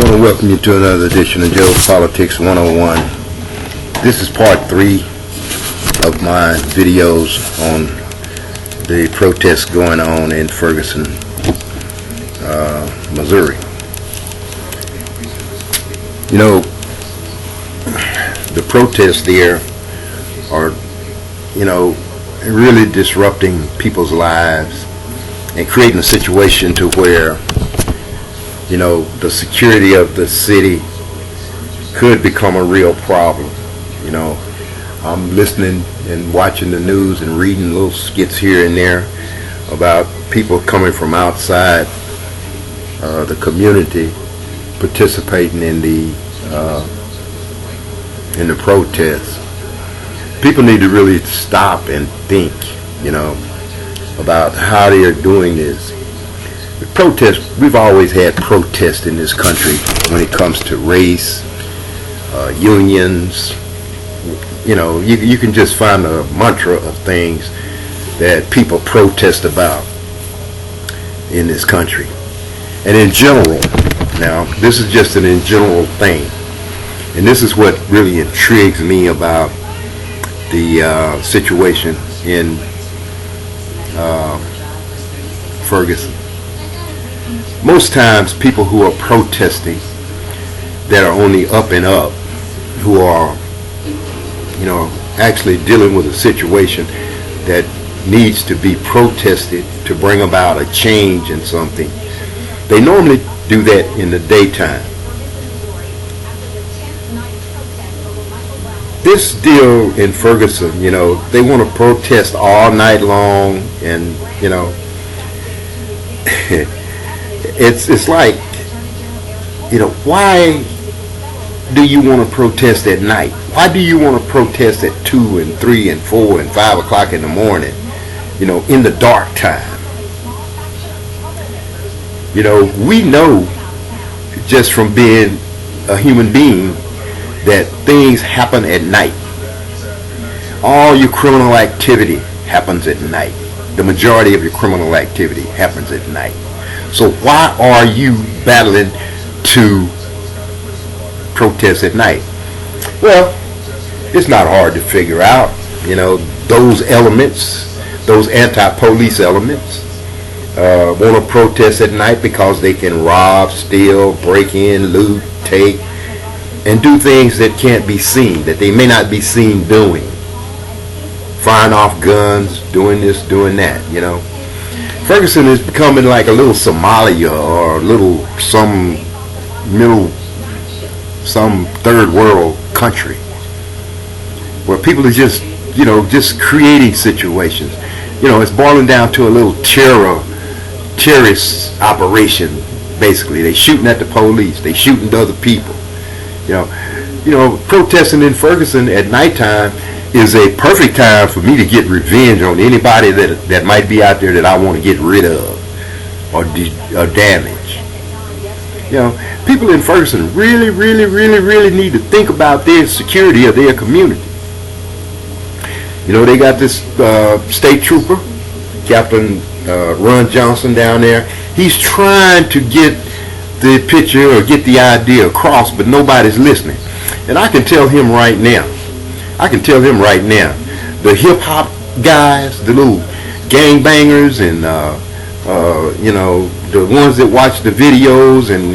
want to welcome you to another edition of Joe's Politics 101. This is part 3 of my videos on the protests going on in Ferguson, Missouri. You know, the protests there are, really disrupting people's lives and creating a situation to where, the security of the city could become a real problem. I'm listening and watching the news and reading little skits here and there about people coming from outside the community participating in the protests. People need to really stop and think, about how they are doing this. The protests, we've always had protests in this country when it comes to race, unions. You can just find a mantra of things that people protest about in this country. And in general, now, this is just an in general thing. And this is what really intrigues me about the situation in Ferguson. Most times people who are protesting that are on the up and up, who are actually dealing with a situation that needs to be protested to bring about a change in something, they normally do that in the daytime. This deal in Ferguson, they want to protest all night long, and it's like, why do you want to protest at night? Why do you want to protest at 2 and 3 and 4 and 5 o'clock in the morning, in the dark time? We know just from being a human being that things happen at night. All your criminal activity happens at night. The majority of your criminal activity happens at night. So why are you battling to protest at night? Well, it's not hard to figure out. Those elements, those anti-police elements, want to protest at night because they can rob, steal, break in, loot, take, and do things that can't be seen, that they may not be seen doing. Firing off guns, doing this, doing that, Ferguson is becoming like a little Somalia or some third world country where people are just creating situations. It's boiling down to a little terrorist operation, basically. They shooting at the police, they shooting at other people. Protesting in Ferguson at nighttime is a perfect time for me to get revenge on anybody that might be out there that I want to get rid of or damage. People in Ferguson really, really, really, really need to think about their security of their community. They got this state trooper, Captain Ron Johnson down there. He's trying to get the picture or get the idea across, but nobody's listening. And I can tell him right now, the hip hop guys, the little gangbangers and the ones that watch the videos and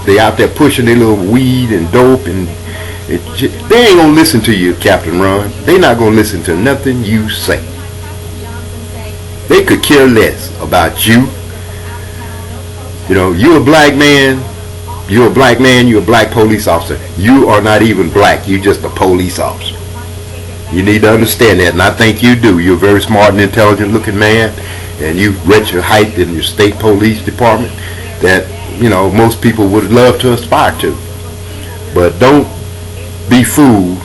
they out there pushing their little weed and dope, and they ain't gonna listen to you, Captain Ron. They not gonna listen to nothing you say. They could care less about you. You're a black man. You're a black police officer. You are not even black. You're just a police officer. You need to understand that, and I think you do. You're a very smart and intelligent looking man, and you've reached your height in your state police department that, most people would love to aspire to. But don't be fooled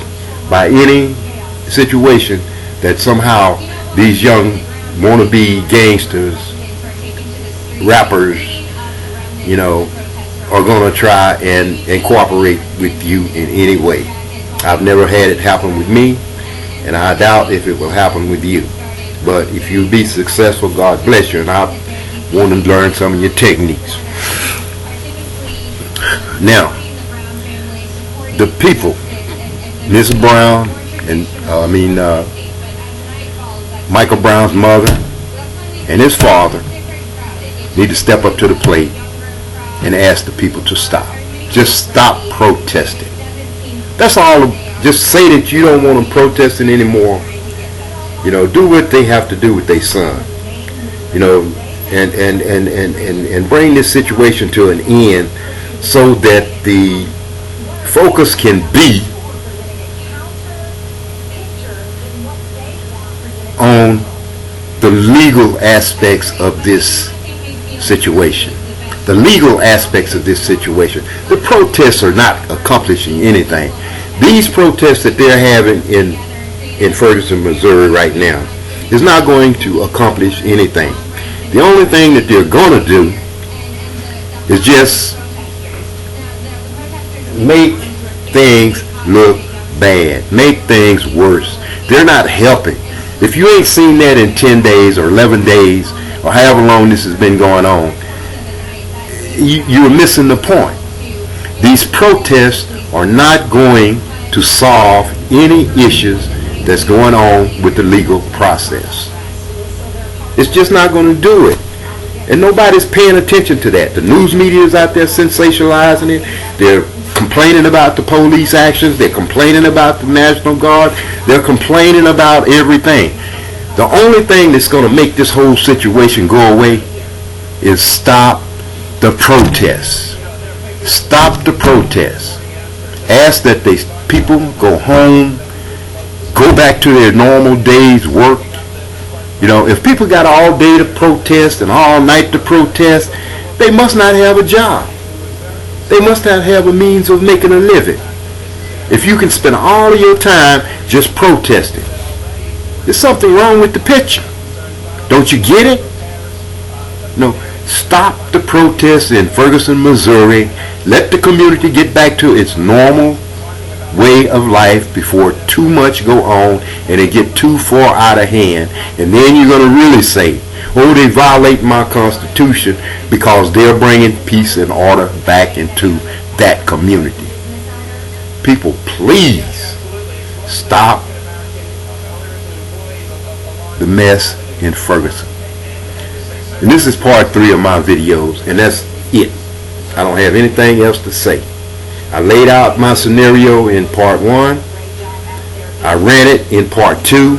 by any situation that somehow these young wannabe gangsters, rappers, are going to try and cooperate with you in any way. I've never had it happen with me, and I doubt if it will happen with you. But if you be successful, God bless you, and I want to learn some of your techniques. Now, the people, Miss Brown and Michael Brown's mother and his father need to step up to the plate and ask the people to stop. Just stop protesting. That's all. Just say that you don't want them protesting anymore. Do what they have to do with their son. And bring this situation to an end so that the focus can be on the legal aspects of this situation. The legal aspects of this situation. The protests are not accomplishing anything. These protests that they're having in Ferguson, Missouri right now is not going to accomplish anything. The only thing that they're going to do is just make things look bad, make things worse. They're not helping. If you ain't seen that in 10 days or 11 days or however long this has been going on, you're missing the point. These protests are not going to solve any issues that's going on with the legal process. It's just not going to do it. And nobody's paying attention to that. The news media is out there sensationalizing it. They're complaining about the police actions. They're complaining about the National Guard. They're complaining about everything. The only thing that's going to make this whole situation go away is stop the protests. Stop the protests. Ask that people go home, go back to their normal day's work. If people got all day to protest and all night to protest, they must not have a job. They must not have a means of making a living. If you can spend all of your time just protesting, there's something wrong with the picture. Don't you get it? No. Stop the protests in Ferguson, Missouri. Let the community get back to its normal way of life before too much go on and it get too far out of hand. And then you're going to really say, oh, they violate my Constitution because they're bringing peace and order back into that community. People, please stop the mess in Ferguson. And this is part 3 of my videos, and that's it. I don't have anything else to say. I laid out my scenario in part 1. I ran it in part 2,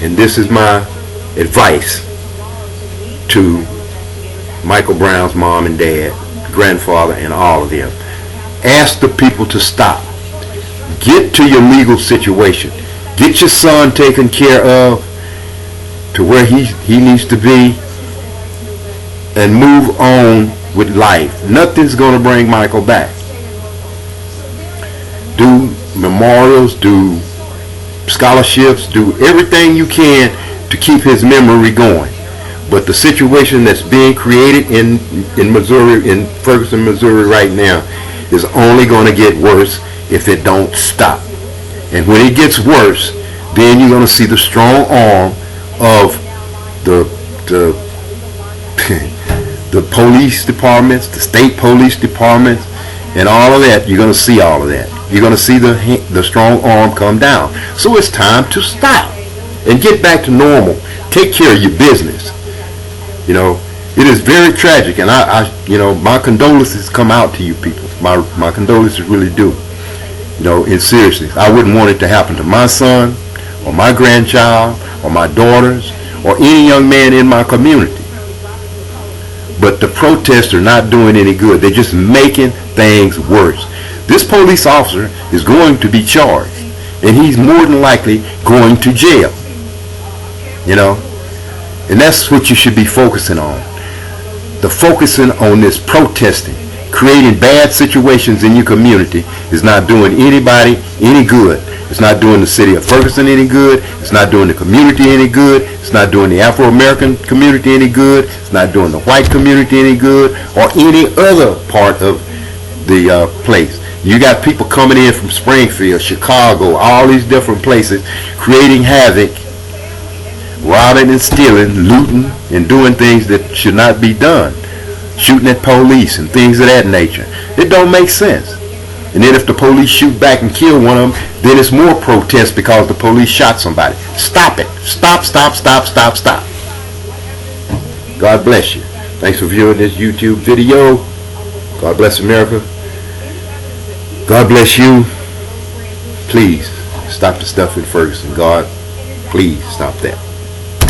and this is my advice to Michael Brown's mom and dad, grandfather, and all of them. Ask the people to stop. Get to your legal situation. Get your son taken care of to where he needs to be, and move on with life. Nothing's going to bring Michael back. Do memorials, do scholarships, do everything you can to keep his memory going. But the situation that's being created in Missouri, in Ferguson, Missouri right now, is only going to get worse if it don't stop. And when it gets worse, then you're going to see the strong arm of the police departments, the state police departments, and all of that. You're going to see all of that. You're going to see the strong arm come down. So it's time to stop and get back to normal. Take care of your business. It is very tragic, and I my condolences come out to you people. My condolences really do. In seriousness, I wouldn't want it to happen to my son or my grandchild or my daughters or any young man in my community. But the protests are not doing any good. They're just making things worse. This police officer is going to be charged, and he's more than likely going to jail. And that's what you should be focusing on. The focusing on this protesting, creating bad situations in your community, is not doing anybody any good. It's not doing the city of Ferguson any good. It's not doing the community any good. It's not doing the Afro-American community any good. It's not doing the white community any good, or any other part of the place. You got people coming in from Springfield, Chicago, all these different places, creating havoc, robbing and stealing, looting, and doing things that should not be done. shooting at police and things of that nature. It don't make sense. And then if the police shoot back and kill one of them, then it's more protest because the police shot somebody. Stop it. Stop, stop, stop, stop, stop. God bless you. Thanks for viewing this YouTube video. God bless America. God bless you. Please stop the stuff in Ferguson. God, please stop that.